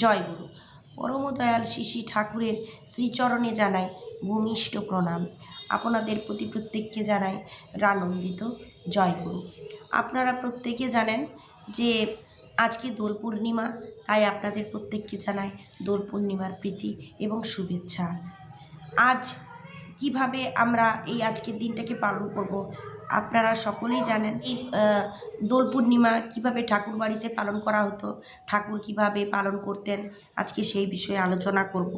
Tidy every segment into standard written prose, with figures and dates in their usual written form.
জয়গুরু। পরমদয়াল শ্রী ঠাকুরের শ্রীচরণে জানাই ভূমিষ্ঠ প্রণাম। আপনাদের প্রতি প্রত্যেককে জানাই রানন্দিত জয়গুরু। আপনারা প্রত্যেকে জানেন যে আজকে দোল পূর্ণিমা, তাই আপনাদের প্রত্যেককে জানাই দোল পূর্ণিমার প্রীতি এবং শুভেচ্ছা। আজ কিভাবে আমরা এই আজকের দিনটাকে পালন করব, আপনারা সকলেই জানেন। এই দোল পূর্ণিমা কীভাবে ঠাকুর বাড়িতে পালন করা হতো, ঠাকুর কিভাবে পালন করতেন, আজকে সেই বিষয়ে আলোচনা করব।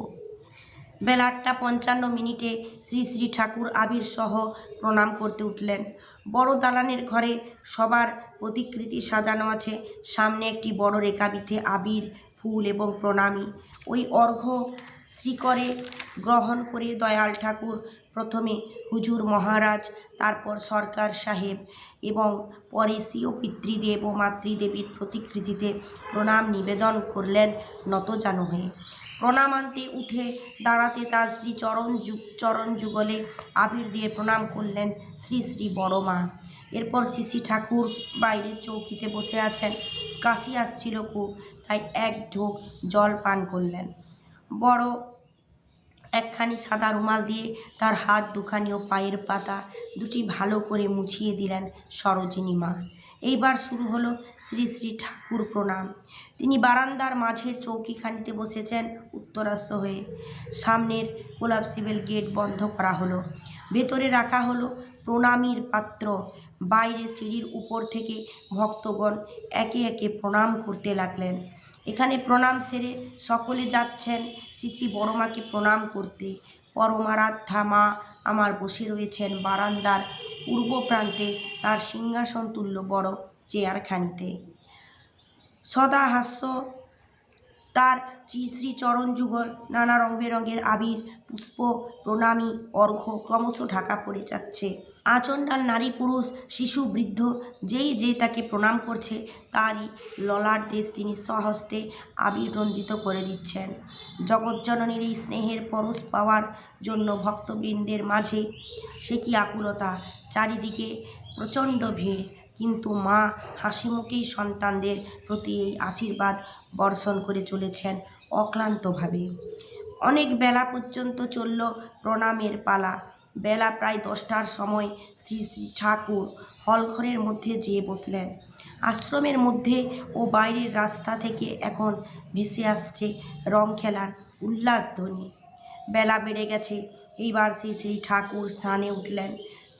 বেলা 8:55 শ্রী শ্রী ঠাকুর আবির সহ প্রণাম করতে উঠলেন। বড় দালানের ঘরে সবার প্রতিকৃতি সাজানো আছে। সামনে একটি বড় রেখাবিথে আবির, ফুল এবং প্রণামী। ওই অর্ঘ্য শ্রীকরে গ্রহণ করে দয়াল ঠাকুর প্রথমে হুজুর মহারাজ, তারপর সরকার সাহেব এবং পরে স্বীয় পিতৃদেব ও মাতৃদেবীর প্রতিকৃতিতে প্রণাম নিবেদন করলেন নতজানু হয়ে। প্রণামান্তে উঠে দাঁড়াতে তার শ্রী চরণ যুগলে আবির দিয়ে প্রণাম করলেন শ্রী শ্রী বড় মা। এরপর শ্রী ঠাকুর বাইরের চৌকিতে বসে আছেন। কাশি আসছিল খুব, তাই এক ঢোক জল পান করলেন। বড় একখানি সাদা রুমাল দিয়ে তার হাত দুখানি ও পায়ের পাতা দুটি ভালো করে মুছিয়ে দিলেন সরোজিনী মা। এইবার শুরু হলো শ্রী শ্রী ঠাকুর প্রণাম। তিনি বারান্দার মাঝের চৌকিখানিতে বসেছেন উত্তরাস্য হয়ে। সামনের কোলাপসিবল গেট বন্ধ করা হলো। ভেতরে রাখা হলো প্রণামীর পাত্র। বাইরে সিঁড়ির উপর থেকে ভক্তগণ একে একে প্রণাম করতে লাগলেন। এখানে প্রণাম সেরে সকলে যাচ্ছেন শ্রী শ্রী বড়মাকে প্রণাম করতে। পরমারাধ্যা মা আমার বসে রয়েছেন বারান্দার পূর্ব প্রান্তে তার সিংহাসন তুল্য বড় চেয়ারখানিতে। সদা হাস্য তার শ্রী চরণ যুগল নানা রং বেরঙের আবির, পুষ্প, প্রণামী, অর্ঘ্য ক্রমশ ঢাকা পড়ে যাচ্ছে। আচণ্ডাল নারী পুরুষ শিশু বৃদ্ধ যে তাকে প্রণাম করছে, তারই ললাট দেশ তিনি স্বহস্তে আবির রঞ্জিত করে দিচ্ছেন। জগজ্জননীর এই স্নেহের পরশ পাওয়ার জন্য ভক্তবৃন্দের মাঝে সে কি আকুলতা! চারিদিকে প্রচণ্ড ভিড়, কিন্তু মা হাসি মুখেই সন্তানদের প্রতি এই আশীর্বাদ বর্ষণ করে চলেছেন অক্লান্তভাবে। অনেক বেলা পর্যন্ত চলল প্রণামের পালা। বেলা প্রায় 10টার সময় শ্রী শ্রী ঠাকুর হলঘরের মধ্যে যেয়ে বসলেন। আশ্রমের মধ্যে ও বাইরের রাস্তা থেকে এখন ভেসে আসছে রং খেলার উল্লাসধ্বনি। বেলা বেড়ে গেছে। এইবার শ্রী শ্রী ঠাকুর স্নানে উঠলেন।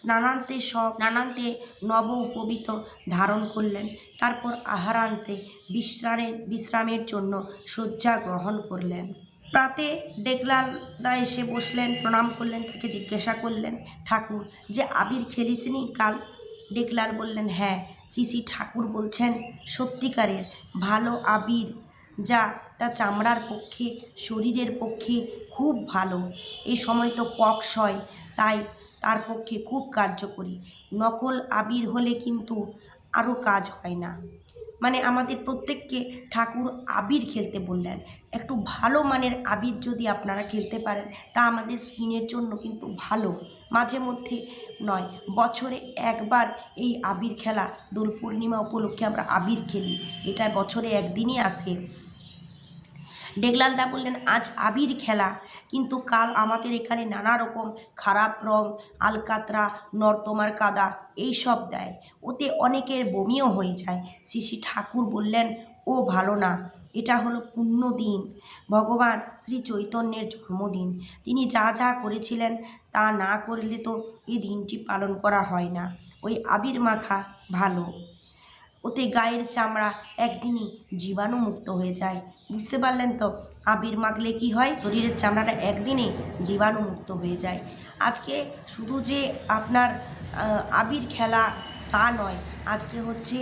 স্নানান্তে নব উপবীত ধারণ করলেন। তারপর আহারান্তে বিশ্রামের জন্য শয্যা গ্রহণ করলেন। প্রাতে ডেকলালদা এসে বসলেন, প্রণাম করলেন। তাকে জিজ্ঞাসা করলেন, ঠাকুর যে আবির খেলিসনি কাল? ডেকলাল বললেন, হ্যাঁ। শ্রী শ্রী ঠাকুর বলছেন, সত্যিকারের ভালো আবির, যা তা চামড়ার পক্ষে, শরীরের পক্ষে খুব ভালো। এই সময় তো পক্স হয়, তাই তার পক্ষে খুব কার্যকরী। নকল আবির হলে কিন্তু আরও কাজ হয় না। মানে আমাদের প্রত্যেককে ঠাকুর আবির খেলতে বললেন। একটু ভালো মানের আবির যদি আপনারা খেলতে পারেন, তা আমাদের স্কিনের জন্য কিন্তু ভালো। মাঝে মধ্যে নয়, বছরে একবার এই আবির খেলা, দোল পূর্ণিমা উপলক্ষে আমরা আবির খেলি, এটা বছরে একদিনই আসে। ডেকলালদা বললেন, আজ আবির খেলা, কিন্তু কাল আমাদের এখানে নানা রকম খারাপ রং, আলকাতরা, নর্দমার কাদা এইসব দেয়, ওতে অনেকের বমিও হয়ে যায়। শ্রী শ্রী ঠাকুর বললেন, ও ভালো না, এটা হলো পুণ্য দিন, ভগবান শ্রী চৈতন্যের জন্মদিন। তিনি যা যা করেছিলেন তা না করলে তো এই দিনটি পালন করা হয় না। ওই আবির মাখা ভালো, ওতে গায়ের চামড়া একদিনই জীবাণুমুক্ত হয়ে যায়। বুঝতে পারলেন তো? আবির মাখলে কি হয়, শরীরের চামড়াটা একদিনে জীবাণুমুক্ত হয়ে যায়। আজকে শুধু যে আপনার আবির খেলা তা নয়, আজকে হচ্ছে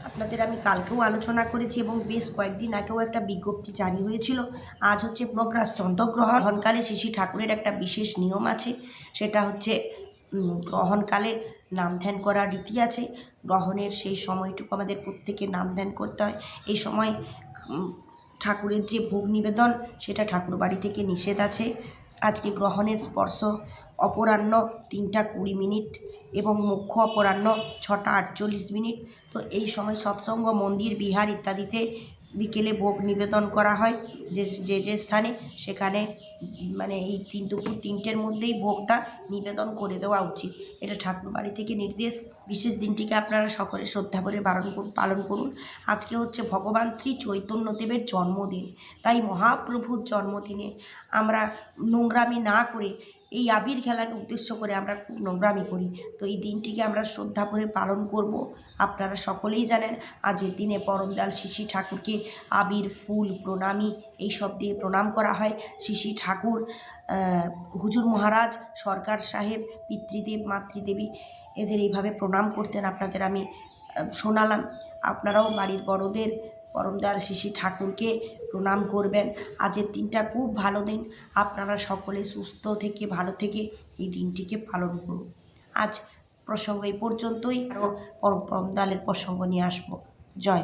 আপনাদের আমি কালকেও আলোচনা করেছি এবং বেশ কয়েকদিন আগেও একটা বিজ্ঞপ্তি জারি হয়েছিল। আজ হচ্ছে প্রগ্রাস চন্দ্রগ্রহণকালে শ্রী ঠাকুরের একটা বিশেষ নিয়ম আছে, সেটা হচ্ছে গ্রহণকালে নাম ধ্যান করার রীতি আছে। গ্রহণের সেই সময়টুকু আমাদের প্রত্যেকের নাম ধ্যান করতে হয়। এই সময় ঠাকুরের যে ভোগ নিবেদন, সেটা ঠাকুর বাড়ি থেকে নিষেধ আছে। আজকে গ্রহণের স্পর্শ অপরাহ্ন 3টা 20 মিনিট এবং মুখ্য অপরাহ্ন 6টা 48 মিনিট। তো এই সময় সৎসঙ্গ, মন্দির, বিহার ইত্যাদিতে বিকেলে ভোগ নিবেদন করা হয় যে স্থানে, সেখানে মানে এই দুপুর 3টের মধ্যেই ভোগটা নিবেদন করে দেওয়া উচিত। এটা ঠাকুর বাড়ি থেকে নির্দেশ। বিশেষ দিনটিকে আপনারা সকলে শ্রদ্ধা করে পালন করুন। আজকে হচ্ছে ভগবান শ্রী চৈতন্যদেবের জন্মদিন, তাই মহাপ্রভুর জন্মদিনে আমরা নোংরামি না করে, এই আবির খেলাকে উদ্দেশ্য করে আমরা খুব নোংরামি করি, তো এই দিনটিকে আমরা শ্রদ্ধা করে পালন করব। আপনারা সকলেই জানেন আজের দিনে পরমদয়াল শ্রী ঠাকুরকে আবির, ফুল, প্রণামী এইসব দিয়ে প্রণাম করা হয়। শ্রী ঠাকুর, হুজুর মহারাজ, সরকার সাহেব, পিতৃদেব, মাতৃদেবী এদের এইভাবে প্রণাম করতেন, আপনাদের আমি শোনালাম। আপনারাও বাড়ির বড়দের পরমদয়াল শ্রী ঠাকুরকে প্রণাম করবেন। আজের দিনটা খুব ভালো দিন, আপনারা সকলে সুস্থ থেকে ভালো থেকে এই দিনটিকে পালন করুন। আজ প্রসঙ্গ এই পর্যন্তই, আরও পরমদয়ালের প্রসঙ্গ নিয়ে আসবো। জয়।